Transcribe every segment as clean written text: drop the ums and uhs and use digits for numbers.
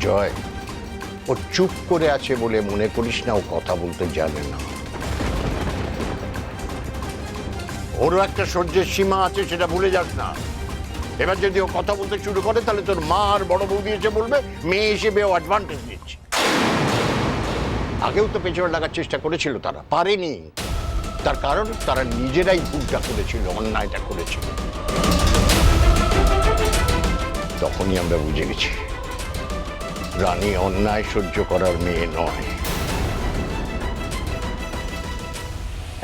জয়, ও চুপ করে আছে বলে মনে করিস না ও কথা বলতে জানে না। ওরও একটা সহ্যের সীমা আছে, সেটা ভুলে যাস না। এবার যদি ও কথা বলতে শুরু করে তাহলে তোর মা আর বড় বৌদি এসে বলবে মেয়ে হিসেবে ও অ্যাডভান্টেজ নিচ্ছে। আগেও তো পেছনে লাগার চেষ্টা করেছিল, তারা পারেনি। তার কারণ তারা নিজেরাই ভুলটা করেছিল, অন্যায়টা করেছিল। তখনই আমরা বুঝে গেছি রানী অন্যায় সহ্য করার মেয়ে নয়।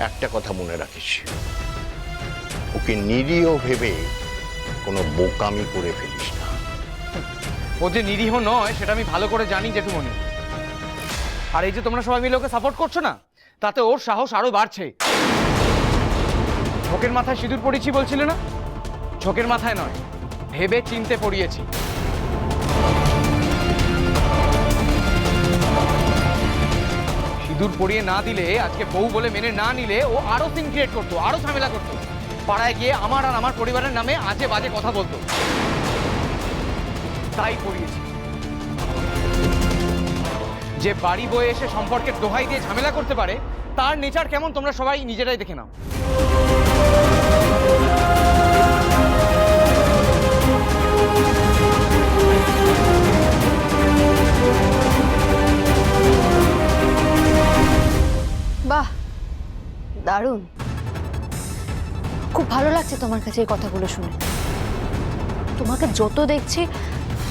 একটা কথা মনে রাখিস, ওকে নিরীহ ভেবে কোনো বোকামি করে ফেলিস না। ও যে নিরীহ নয় সেটা আমি ভালো করে জানি জেঠুমনি। আর এই যে তোমরা সবাই মিলে ওকে সাপোর্ট করছো না, তাতে ওর সাহস আরো বাড়ছে। ঝোঁকের মাথায় সিঁদুর পড়িয়েছি বলছিলে না? ঝোঁকের মাথায় নয়, ভেবে চিনতে পড়িয়েছি। সিঁদুর পরিয়ে না দিলে, আজকে বউ বলে মেনে না নিলে ও আরো সিন ক্রিয়েট করতো, আরো ঝামেলা করতো। পাড়ায় গিয়ে আমার আর আমার পরিবারের নামে আজে বাজে কথা বলতো। তাই পড়িয়েছি। যে বাড়ি বয়ে এসে সম্পর্কের দোহাই দিয়ে ঝামেলা করতে পারে, তার নেচার কেমন তোমরা সবাই নিজেরাই দেখে নাও। বাহ, দারুণ। খুব ভালো লাগছে তোমার কাছে এই কথাগুলো শুনে। তোমাকে যত দেখছি,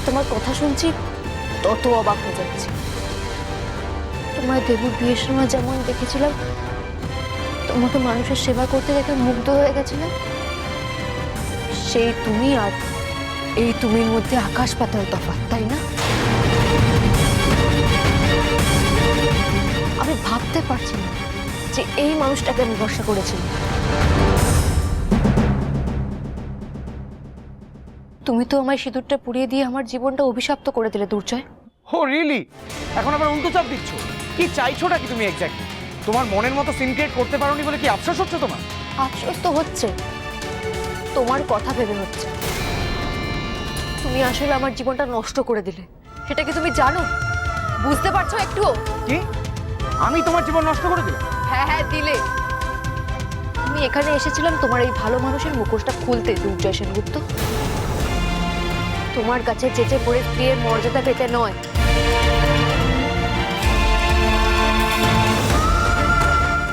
তোমার কথা শুনছি, তত অবাক হয়ে যাচ্ছি। তোমার দেবুর বিয়ের সময় যেমন দেখেছিলাম, তোমাকে মানুষের সেবা করতে দেখে মুগ্ধ হয়ে গেছিলাম, সেই তুমি আর এই তুমির মধ্যে আকাশ পাতাল তফাৎ, তাই না? আমি ভাবতে পারছি না যে এই মানুষটাকে আমি ভরসা করেছিলাম। তুমি তো আমায় সিঁদুরটা পুড়িয়ে দিয়ে আমার জীবনটা অভিশপ্ত করে দিলে দুর্জয়। ও রিয়েলি? এখন আবার উল্টো চাপ দিচ্ছ? কি চাইছোটা কি তুমি এক্স্যাক্টলি? তোমার মনের মতো সিন ক্রিয়েট করতে পারোনি বলে কি আফসোস হচ্ছে তোমার? আফসোস তো হচ্ছে, তোমার কথা ভেবে হচ্ছে। তুমি আসলে আমার জীবনটা নষ্ট করে দিলে, সেটা কি তুমি জানো? বুঝতে পারছো একটুও? কি? আমি তোমার জীবন নষ্ট করে দিলাম? হ্যাঁ হ্যাঁ, দিলে। আমি এখানে এসেছিলাম তোমার এই ভালো মানুষের মুখোশটা খুলতে, দুর্জয় সেনগুপ্ত। তোমার কাছে চেঁচে পড়ে স্ত্রীর মর্যাদা পেতে নয়।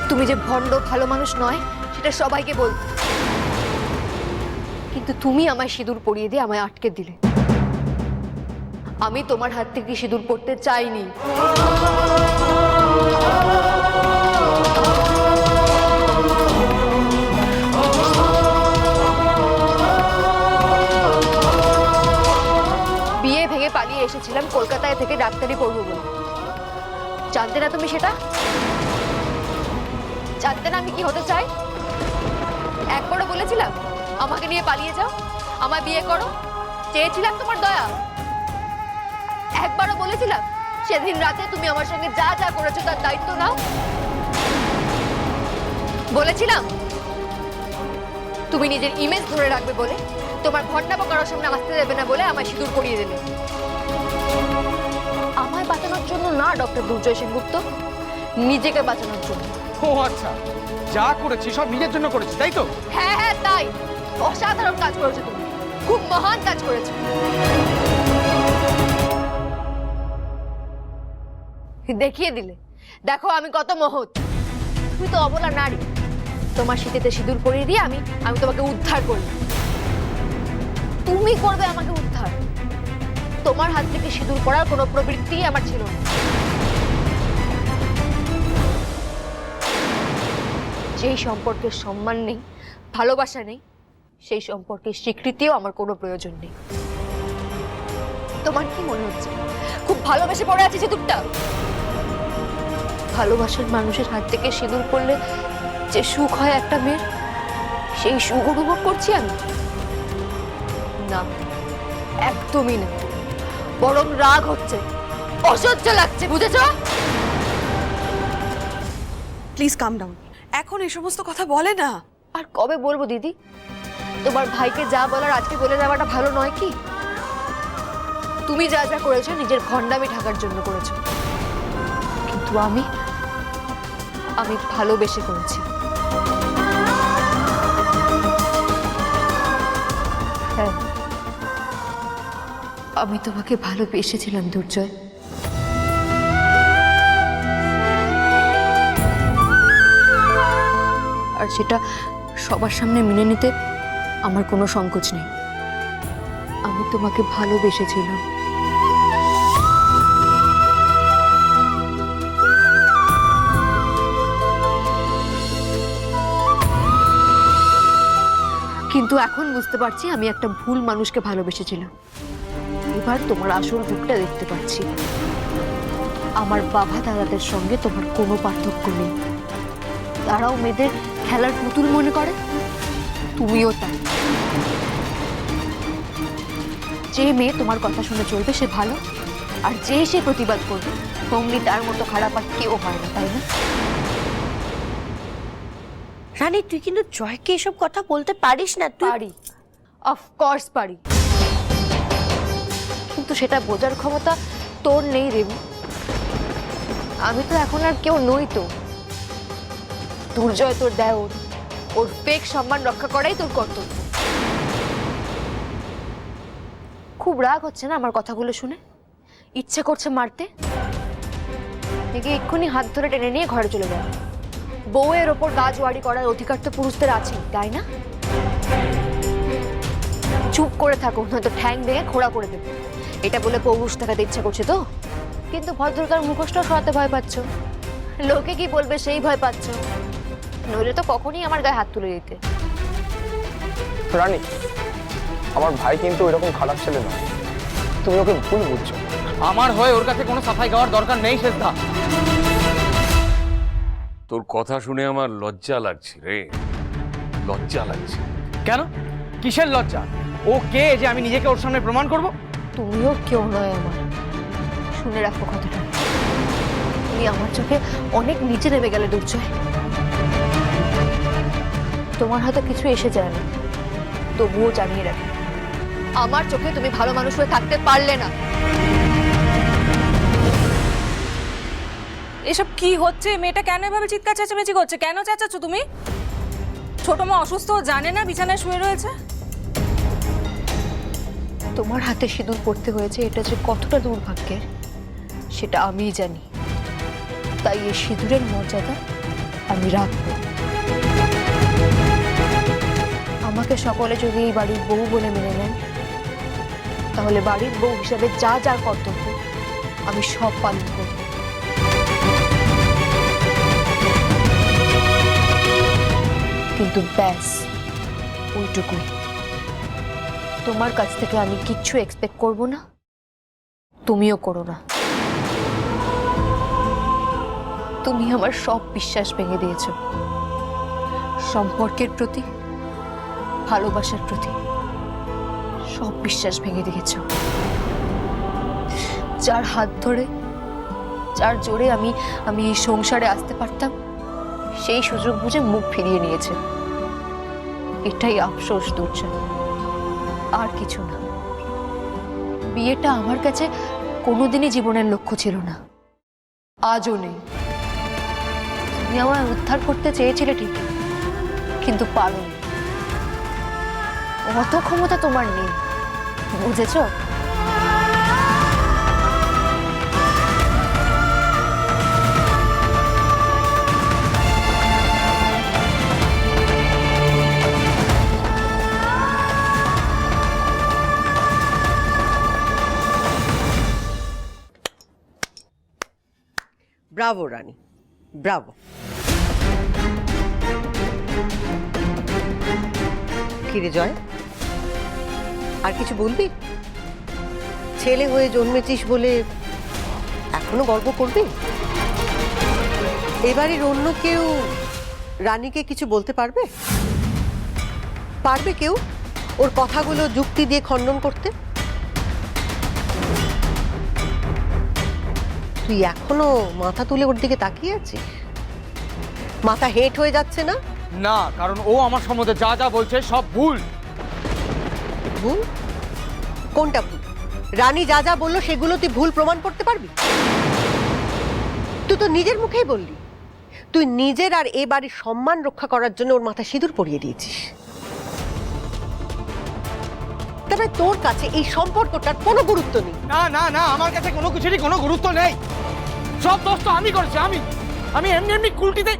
তুমি যে ভণ্ড ভালো মানুষ নয় সেটা সবাইকে বল, কিন্তু তুমি আমায় সিঁদুর পরিয়ে দিয়ে আমায় আটকে দিলে। আমি তোমার হাত থেকে সিঁদুর পড়তে চাইনি। বিয়ে ভেঙে পালিয়ে এসেছিলাম কলকাতায় থেকে ডাক্তারি পড়বো বলে। জানতে না তুমি সেটা? জানতে না আমি কি হতে চাই? একবারও বলেছিলাম আমাকে নিয়ে পালিয়ে যাও, আমায় বিয়ে করো? চেয়েছিলাম তোমার দয়া? একবারও বলেছিলাম সেদিন রাতে তুমি আমার সঙ্গে যা যা করেছো তার দায়িত্ব নাও? বলেছিলাম তুমি নিজের ইমেজ ধরে রাখবে বলে, তোমার ভণ্ডামো কারোর সামনে আসতে দেবে না বলে আমায় সিঁদুর পরিয়ে দিলে। আমায় বাঁচানোর জন্য না ডক্টর দুর্জয় সেনগুপ্ত, নিজেকে বাঁচানোর জন্য। ও আচ্ছা, যা করেছি সব নিজের জন্য করেছি, তাই তো? হ্যাঁ হ্যাঁ তাই। অসাধারণ কাজ করেছো তুমি, খুব মহান কাজ করেছো। দেখিয়ে দিলে, দেখো আমি কত মহৎ। তুমি তো অবলা নারী, তোমার শীতেতে সিঁদুর পরিয়ে দিয়ে আমি তোমাকে উদ্ধার করলাম। তুমি করবে আমাকে উদ্ধার? তোমার হাত থেকে সিঁদুর পরার কোনো প্রবৃত্তি আমার ছিল না। যেই সম্পর্কের সম্মান নেই, ভালোবাসা নেই, সেই সম্পর্কের স্বীকৃতিও আমার কোনো প্রয়োজন নেই। তোমার কি মনে হচ্ছে খুব ভালোবেসে পড়ে আছে সিঁদুরটা? ভালোবাসার মানুষের হাত থেকে সিঁদুর পড়লে যে সুখ হয় একটা মেয়ের, সেই সুখ অনুভব করছি আমি? না, একদমই না। বরং রাগ হচ্ছে, অসহ্য লাগছে, বুঝেছো? Please calm down. এখন এই সমস্ত কথা বলে না। আর কবে বলবো দিদি? তোমার ভাইকে যা বলার আজকে বলে দেওয়াটা ভালো নয় কি? তুমি যা যা করেছো নিজের ভণ্ডামি ঢাকার জন্য করেছো, কিন্তু আমি ভালোবেসে করেছি। হ্যাঁ, আমি তোমাকে ভালোবেসেছিলাম দুর্জয়। আর সেটা সবার সামনে মেনে নিতে আমার কোনো সংকোচ নেই। আমি তোমাকে ভালোবেসেছিলাম। কিন্তু এখন বুঝতে পারছি আমি একটা ভুল মানুষকে ভালোবেসেছিলাম। এবার তোমার আসল রূপটা দেখতে পাচ্ছি। আমার বাবা দাদাদের সঙ্গে তোমার কোনো পার্থক্য নেই। তারাও মেয়েদের খেলার পুতুল মনে করে, তুমিও তাই। যে মেয়ে তোমার কথা শুনে চলবে সে ভালো, আর যে সে প্রতিবাদ করবে অমনি তার মতো খারাপ আর কেউ হয় না, তাই না? রানী, তুই কিন্তু জয়কে এসব কথা বলতে পারিস না। তুই পারি, অফকোর্স পারি, কিন্তু সেটা বোঝার ক্ষমতা তোর নেই রেবু। আমি তো এখন আর কেউ নই তো। দুর্জয় তোর দেওর, ওর ফেক সম্মান রক্ষা করাই তোর কর্তব্য। খুব রাগ হচ্ছে না আমার কথাগুলো শুনে? ইচ্ছে করছে মারতে? একে এক্ষুনি হাত ধরে টেনে নিয়ে ঘরে চলে যাবে। বউয়ের ওপর গাজওয়ারি করার অধিকার তো পুরুষদের আছে, তাই না? চুপ করে থাকো, নয়তো ঠ্যাং ভেঙে খোড়া করে দেবো। এটা বলে পৌরুষ দেখাতে ইচ্ছা করছে তো? কিন্তু ভদ্রতার মুখোশটাও সরাতে ভয় পাচ্ছ। লোকে কি বলবে সেই ভয় পাচ্ছ। নইলে তো কখনই আমার গায়ে হাত তুলে দিতে। রানী, আমার ভাই কিন্তু এরকম খারাপ ছেলে নয়, তুমি ওকে ভুল বুঝছো। আমার হয়ে ওর কাছে কোনো সাফাই গাওয়ার দরকার নেই শেষদা। তোর কথা শুনে আমার লজ্জা লাগছে রে, লজ্জা লাগছে। কেন? কিসের লজ্জা? ও কে যে আমি নিজেকে ওর সামনে প্রমাণ করব? তুমিও কেউ নয় আমার, শুনে রাখো কথাটা। তুমি আমার চোখে অনেক নিচে নেমে গেলে দুর্জয়। তোমার হয়তো কিছু এসে যায় না, তবুও জানিয়ে রাখো, আমার চোখে তুমি ভালো মানুষ হয়ে থাকতে পারলে না। এসব কি হচ্ছে? মেয়েটা কেন এভাবে চিৎকার চেঁচামেচি করছে? কেন চেঁচাচ্ছ তুমি? ছোট মা অসুস্থ, জানে না বিছানায় শুয়ে রয়েছে? তোমার হাতে সিঁদুর পড়তে হয়েছে এটা যে কতটা দুর্ভাগ্যের সেটা আমিই জানি। তাই এই সিঁদুরের মর্যাদা আমি রাখবো। আমাকে সকলে যদি এই বাড়ির বউ বলে মেনে নেন, তাহলে বাড়ির বউ হিসাবে যা যা কর্তব্য আমি সব পালন করব। কিন্তু ব্যাস ওইটুকুই। তোমার কাছ থেকে আমি কিচ্ছু এক্সপেক্ট করব না, তুমিও করো না। তুমি আমার সব বিশ্বাস ভেঙে দিয়েছো, সম্পর্কের প্রতি, ভালোবাসার প্রতি সব বিশ্বাস ভেঙে দিয়েছো। যার হাত ধরে, যার জোরে আমি এই সংসারে আসতে পারতাম, সেই সুযোগ বুঝে মুখ ফিরিয়ে নিয়েছে। এটাই আফসোস দুর্জয়, আর কিছু না। বিয়েটা আমার কাছে কোনোদিনই জীবনের লক্ষ্য ছিল না, আজও নেই। তুমি আমায় উদ্ধার করতে চেয়েছিলে ঠিক, কিন্তু পারোনি। অত ক্ষমতা তোমার নেই, বুঝেছো? ব্রাভো রানী, ব্রাভো। কিরে জয়, আর কিছু বলবি? ছেলে হয়ে জন্মেছিস বলে এখনো গর্ব করবি? এবারের অন্য কেউ রানীকে কিছু বলতে পারবে? পারবে কেউ ওর কথাগুলো যুক্তি দিয়ে খণ্ডন করতে? তুই এখনো মাথা তুলে ওর দিকে তাকিয়ে আছিস? মাথা হেঁট হয়ে যাচ্ছে না? না, কারণ ও আমার সম্বন্ধে যা যা বলছে সব ভুল। ভুল? কোনটা ভুল? রানী যা যা বললো সেগুলো তুই ভুল প্রমাণ করতে পারবি? তুই তো নিজের মুখেই বললি তুই নিজের আর এ বাড়ির সম্মান রক্ষা করার জন্য ওর মাথায় সিঁদুর পরিয়ে দিয়েছিস। তবে তোর কাছে এই সম্পর্কটার কোনো গুরুত্ব নেই। না না না, আমার কাছে কোনো কিছুরই কোনো গুরুত্ব নেই। সব দোষ তো আমি করেছি। আমি এমনি এমনি কুলটিতে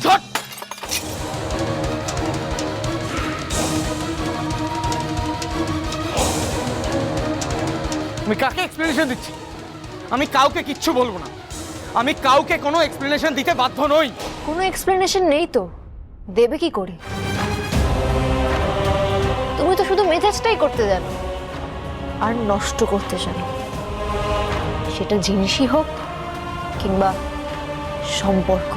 ছট! আমি কাকে এক্সপ্লেনেশন দিচ্ছি? আমি কাউকে কিচ্ছু বলবো না। আমি কাউকে কোনো এক্সপ্লেনেশন দিতে বাধ্য নই। কোনো এক্সপ্লেনেশন নেই তো দেবে কি করে? তুমি তো শুধু মেজাজটাই করতে জানো আর নষ্ট করতে জানো, সেটা জিনিসই হোক কিংবা সম্পর্ক।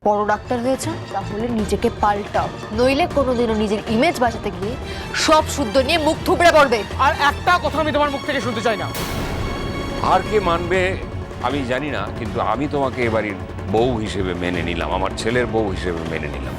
বড় ডাক্তার হয়েছে, তাহলে নিজেকে পাল্টাও, নইলে কোনোদিনও নিজের ইমেজ বাঁচাতে গিয়ে সব শুদ্ধ নিয়ে মুখ থুবড়ে পড়বে। আর একটা কথা আমি তোমার মুখ থেকে শুনতে চাই না। আর কে মানবে আমি জানি না, কিন্তু আমি তোমাকে এবারের বউ হিসেবে মেনে নিলাম, আমার ছেলের বউ হিসেবে মেনে নিলাম।